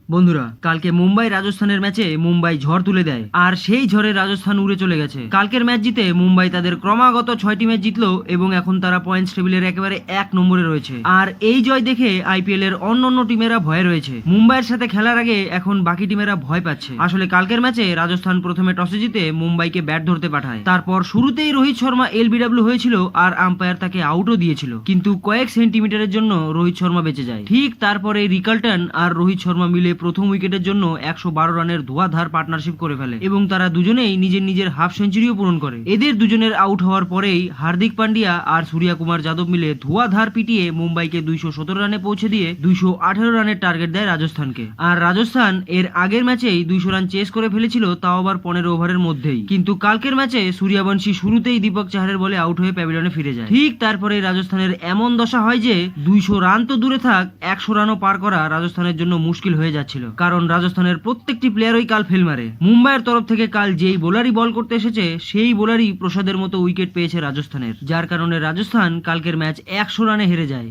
বন্ধুরা, কালকে মুম্বাই রাজস্থানের ম্যাচে মুম্বাই ঝড় তুলে দেয়, আর সেই ঝড়ে রাজস্থান উড়ে চলে গেছে। কালকের ম্যাচ জিতে মুম্বাই তাদের ক্রমাগত 6টি ম্যাচ জিতলো এবং এখন তারা পয়েন্টস টেবিলের একেবারে 1 নম্বরে রয়েছে। আর এই জয় দেখে আইপিএল এর অন্যান্য টিমেরা ভয়ে রয়েছে। মুম্বাইয়ের সাথে খেলার আগে এখন বাকি টিমেরা ভয় পাচ্ছে। আসলে কালকের ম্যাচে রাজস্থান প্রথমে টসে জিতে মুম্বাইকে ব্যাট ধরতে পাঠায়। তারপর শুরুতেই রোহিত শর্মা এলবিডব্লিউ হয়েছিল আর আম্পায়ার তাকে আউটও দিয়েছিল, কিন্তু কয়েক সেন্টিমিটারের জন্য রোহিত শর্মা বেঁচে যায়। ঠিক তারপরে রিকালটন আর রোহিত শর্মা মিলে প্রথম উইকেটের জন্য 112 রানের ধোঁয়াধার পার্টনারশিপ করে ফেলে এবং তারা দুজনেই নিজের নিজের হাফ সেঞ্চুরিও পূরণ করে। এদের দুজনের আউট হওয়ার পরেই হার্দিক পান্ডিয়া আর সূর্যা কুমার যাদব মিলে ধোঁয়াধার পিটিয়ে মুম্বাইকে 217 রানে পৌঁছে দিয়ে 218 রানের টার্গেট দেয় রাজস্থানকে। আর রাজস্থান এর আগের ম্যাচেই 200 রান চেস করে ফেলেছিল, তাও আবার 15 ওভারের মধ্যেই। কিন্তু কালকের ম্যাচে সূর্যবংশী শুরুতেই দীপক চাহারের বলে আউট হয়ে প্যাভিলিয়নে ফিরে যায়। ঠিক তারপরে রাজস্থানের এমন দশা হয় যে 200 রান তো দূরে থাক, 100 রানও পার করা রাজস্থানের জন্য মুশকিল হয়ে যাচ্ছিল, কারণ রাজস্থানের প্রত্যেকটি প্লেয়ারই কাল ফেল মারে। মুম্বাইয়ের তরফ থেকে কাল যেই বোলারই বল করতে এসেছে সেই বোলারই প্রসাদের মতো উইকেট পেয়েছে রাজস্থানের, যার কারণে রাজস্থান কালকের ম্যাচ 100 রানে হেরে যায়।